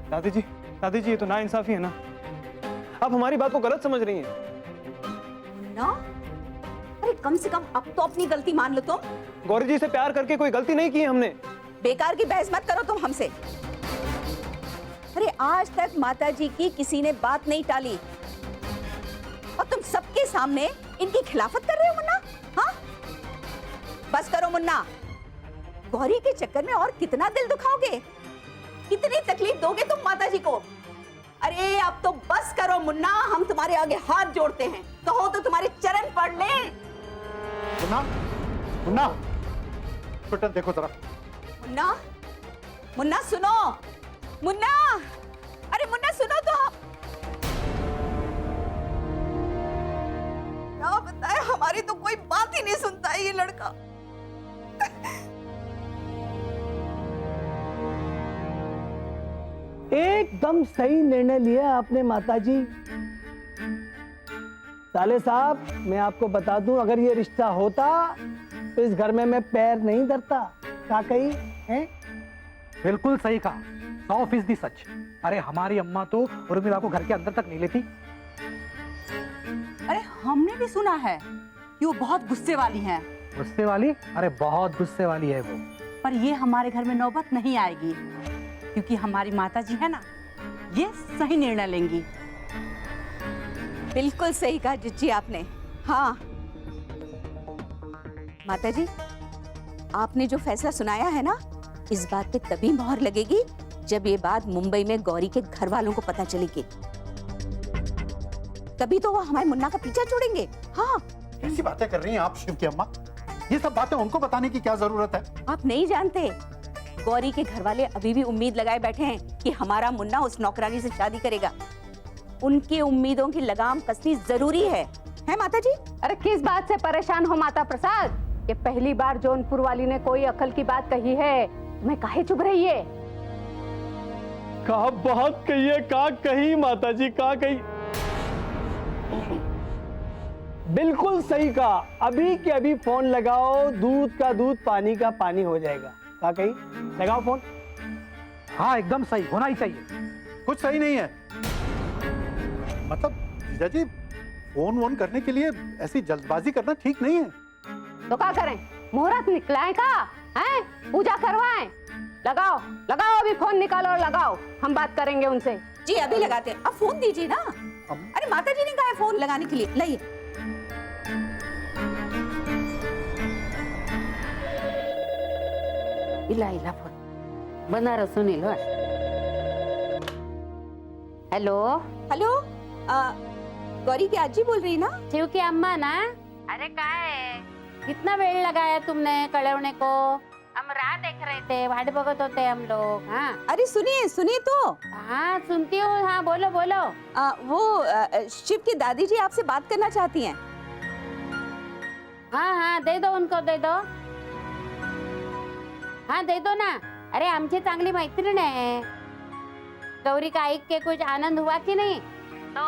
दादी जी, दादी जी, ये तो नाइंसाफी है ना। आप हमारी बात को गलत समझ रही हैं। ना, अरे कम से कम अब तो अपनी गलती मान लो तुम। गौरी जी से प्यार करके कोई गलती नहीं की है हमने। बेकार की बहस मत करो तुम हमसे। अरे आज तक माता जी की किसी ने बात नहीं टाली और तुम सबके सामने इनकी खिलाफत कर रहे हो मुन्ना। हाँ, बस करो मुन्ना। गौरी के चक्कर में और कितना दिल दुखाओगे, कितनी तकलीफ दोगे तुम माता जी को। अरे अब तो बस करो मुन्ना, हम तुम्हारे आगे हाथ जोड़ते हैं, कहो तो तुम्हारे चरण पड़ लें। मुन्ना, मुन्ना, बेटा देखो जरा। मुन्ना, मुन्ना सुनो, मुन्ना, अरे मुन्ना सुनो तो। क्या बताए, हमारी तो कोई बात ही नहीं सुनता है ये लड़का। एकदम सही निर्णय लिया आपने माताजी। साले साहब, मैं आपको बता दूं, अगर ये रिश्ता होता तो इस घर में मैं पैर नहीं धरता। क्या कही है? बिल्कुल सही कहा, 100% सच। अरे हमारी अम्मा तो उर्मिला को घर के अंदर तक नहीं लेती। अरे हमने भी सुना है कि वो बहुत गुस्से वाली हैं। गुस्से वाली? अरे बहुत गुस्से वाली है वो। पर ये हमारे घर में नौबत नहीं आएगी, क्योंकि हमारी माता जी है ना, ये सही निर्णय लेंगी। बिल्कुल सही कहा जिज्जी आपने। हाँ माता जी, आपने जो फैसला सुनाया है ना, इस बात पे तभी मोहर लगेगी जब ये बात मुंबई में गौरी के घर वालों को पता चलेगी। तभी तो वो हमारे मुन्ना का पीछा छोड़ेंगे। हाँ, कैसी बातें कर रही हैं आप शिव की अम्मा? ये सब बातें उनको बताने की क्या जरूरत है? आप नहीं जानते, गौरी के घर वाले अभी भी उम्मीद लगाए बैठे हैं कि हमारा मुन्ना उस नौकरानी से शादी करेगा। उनकी उम्मीदों की लगाम कसनी जरूरी है माता जी? अरे किस बात से परेशान हो माता प्रसाद? ये पहली बार जौनपुर वाली ने कोई अकल की बात कही है, तुम्हें काहे चुभ रही है? कहा बात कही है, का कही माता जी, का कही। बिल्कुल सही कहा। अभी के अभी फोन लगाओ, दूध का दूध, पानी का पानी हो जाएगा। क्या कही? लगाओ फोन। हाँ एकदम सही, होना ही चाहिए। कुछ सही नहीं है। मतलब जीजा जी, फोन वोन करने के लिए ऐसी जल्दबाजी करना ठीक नहीं है। तो क्या करें, मुहूर्त निकलाएं का हैं? पूजा करवाएं? लगाओ लगाओ, अभी फोन निकालो और लगाओ, हम बात करेंगे उनसे। जी अभी लगाते हैं, अब फोन दीजिए ना। अरे माता जी ने कहा है फोन लगाने के लिए, लाइए। इला इला phone Banaras Sunil. Hello hello, Gauri की आजी बोल रही ना? शिव की अम्मा ना? अरे क्या है, कितना वेळ लगाया तुमने कळवने को? हम राह देख रहे थे, वाट बघत होते हम लोग। हाँ अरे सुनिए सुनिए तो। हाँ सुनती हूँ, हाँ बोलो बोलो। वो शिव की दादी जी आपसे बात करना चाहती हैं। हाँ हाँ दे दो उनको, दे दो। हाँ दे दो ना। अरे आमची चांगली मैत्रीण है। गौरी का ऐक के कुछ आनंद हुआ कि नहीं? तो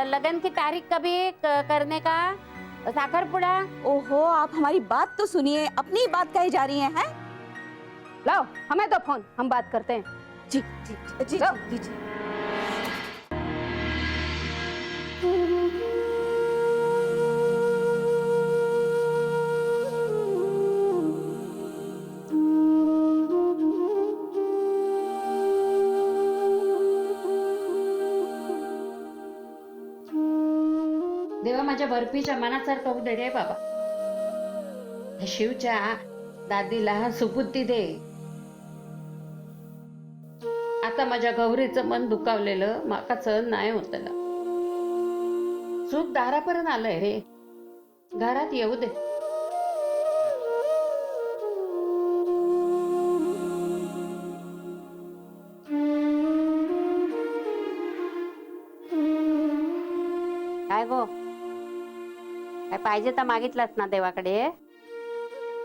लगन की तारीख कभी करने का? साखरपुड़ा। ओहो, आप हमारी बात तो सुनिए, अपनी बात कही जा रही हैं? लाओ हमें दो फोन, हम बात करते हैं। जी जी जी जी जी। देवा माझ्या बर्फीच्या मनासारखं होऊ दे रे बाबा. शिवच्या दादीला सुबुद्धी दे. आता माझ्या गौरीचं मन दुखावलेलं माका सहन नाही होतला. सुख दारापर्यंत आलंय रे, घरात येऊ दे. काय गो, काय पाहिजे तर मागितलास ना देवाकडे?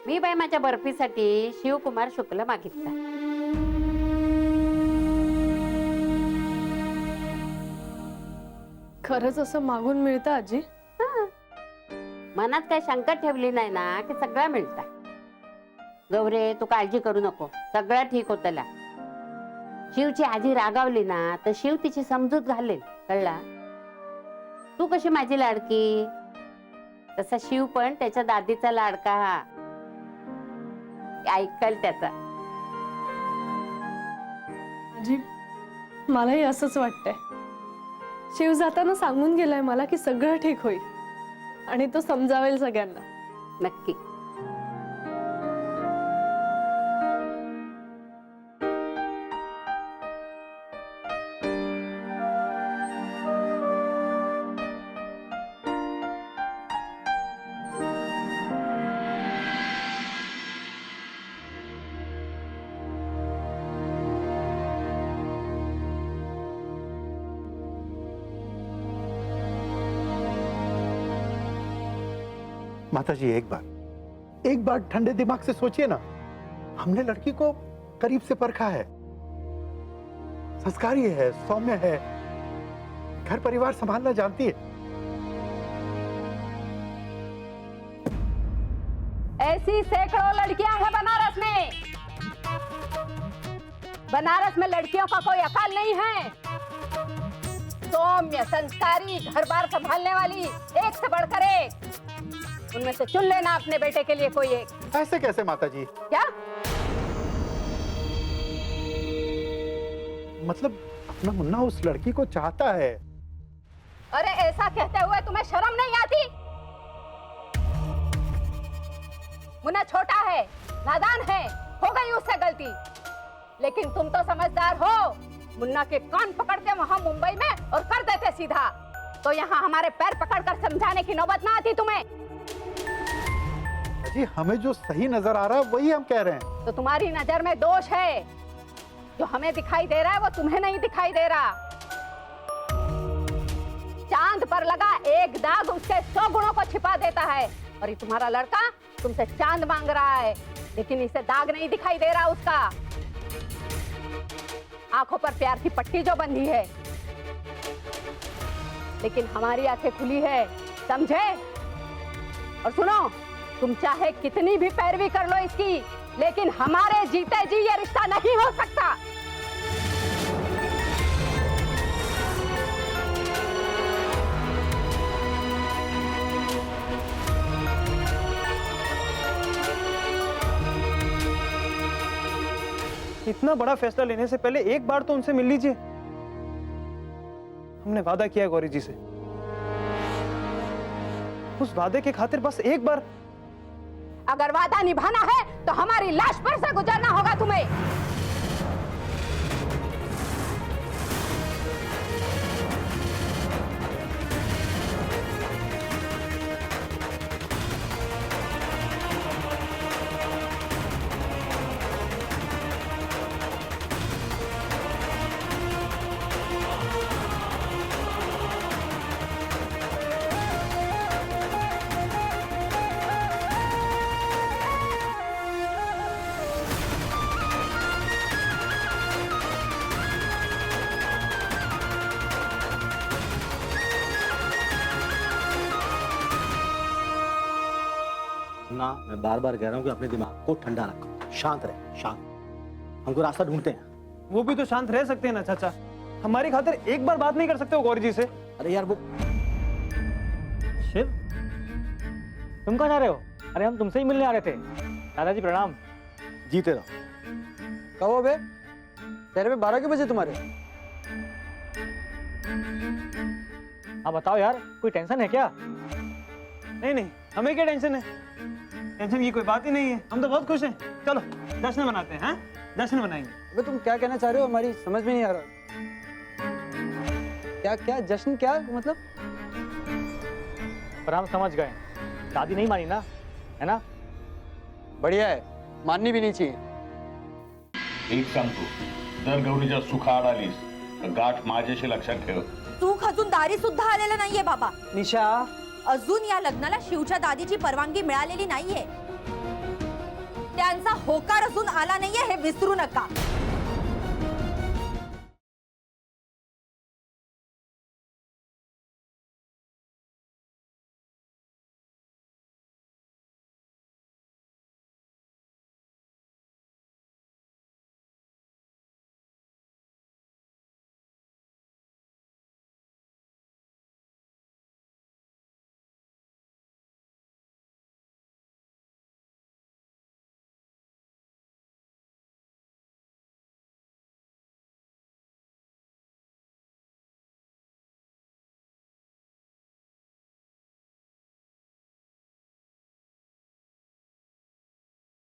मी बाई माझ्या बर्फीसाठी शिवकुमार शुक्ल मागितला. खरंच असं मागून मिळतं आजी? मनात काही शंका ठेवली नाही ना की सगळं मिळतं. गौरे तू काळजी करू नको, सगळं ठीक होतला. शिवची आजी रागावली ना तर शिव तिची समजूत घालेल, कळला? तू कशी माझी लाडकी, तसा शिव पण त्याच्या दादीचा लाडका हा, ऐकल त्याचा. आजी मलाही असंच वाटतंय. शिव जाताना सांगून गेलाय मला की सगळं ठीक होईल आणि तो समजावेल सगळ्यांना. नक्की. माताजी एक बार ठंडे दिमाग से सोचिए ना, हमने लड़की को करीब से परखा है, संस्कारी है, सौम्य है, घर परिवार संभालना जानती है. ऐसी सैकड़ों लड़कियां हैं बनारस में. बनारस में लड़कियों का कोई अकाल नहीं है. सौम्य, संस्कारी, घर बार संभालने वाली एक से बढ़कर एक. उनमें से चुन लेना अपने बेटे के लिए कोई एक. ऐसे कैसे माताजी? क्या मतलब अपना मुन्ना उस लड़की को चाहता है. अरे ऐसा कहते हुए तुम्हें शर्म नहीं आती? मुन्ना छोटा है, नादान है, हो गई उससे गलती. लेकिन तुम तो समझदार हो. मुन्ना के कान पकड़ के वहां मुंबई में और कर देते सीधा, तो यहाँ हमारे पैर पकड़कर समझाने की नौबत ना आती तुम्हें. जी हमें जो सही नजर आ रहा है वही हम कह रहे हैं. तो तुम्हारी नजर में दोष है. जो हमें दिखाई दे रहा है वो तुम्हें नहीं दिखाई दे रहा. चांद पर लगा एक दाग उसके 100 गुणों को छिपा देता है. और ये तुम्हारा लड़का तुमसे चांद मांग रहा है, लेकिन इसे दाग नहीं दिखाई दे रहा उसका. आंखों पर प्यार की पट्टी जो बंधी है, लेकिन हमारी आंखें खुली है, समझे? और सुनो, तुम चाहे कितनी भी पैरवी कर लो इसकी, लेकिन हमारे जीते जी ये रिश्ता नहीं हो सकता. इतना बड़ा फैसला लेने से पहले एक बार तो उनसे मिल लीजिए. हमने वादा किया है गौरी जी से. उस वादे के खातिर बस एक बार. अगर वादा निभाना है तो हमारी लाश पर से गुजरना होगा तुम्हें. ना मैं बार बार कह रहा हूँ कि अपने दिमाग को ठंडा रखो, शांत रहे, शांत. हमको रास्ता ढूंढते हैं. वो भी तो शांत रह सकते हैं ना चाचा. हमारी खातिर एक बार बात नहीं कर सकते हो गौरी जी से? अरे यार वो शिव, तुम कहाँ जा रहे हो? अरे हम तुमसे ही मिलने आ रहे थे. दादाजी प्रणाम. जीते रहो. कब हो बे? तेरे में 12 के बजे तुम्हारे? हाँ बताओ यार, कोई टेंशन है क्या? नहीं नहीं, हमें क्या टेंशन है? टेंशन की कोई बात ही नहीं है. हम तो बहुत खुश हैं. चलो जश्न मनाते हैं. हाँ, जश्न मनाएंगे. अबे तुम क्या कहना चाह रहे हो? हमारी समझ में नहीं आ रहा. क्या क्या जश्न, क्या मतलब? पर हम समझ गए. दादी नहीं मानी ना, है ना? बढ़िया है, माननी भी नहीं चाहिए. एक सांगतो, जर गौरीच्या सुखाड आलीस तर गाठ माझ्याशी लक्षात ठेव. सुख अजून दारी सुद्धा आलेलं नाहीये बाबा. निशा, अजून या लग्नाला शिवच्या दादीची परवानगी मिळालेली नाहीये. त्यांचा होकार अजून आला नाहीये हे विसरू नका.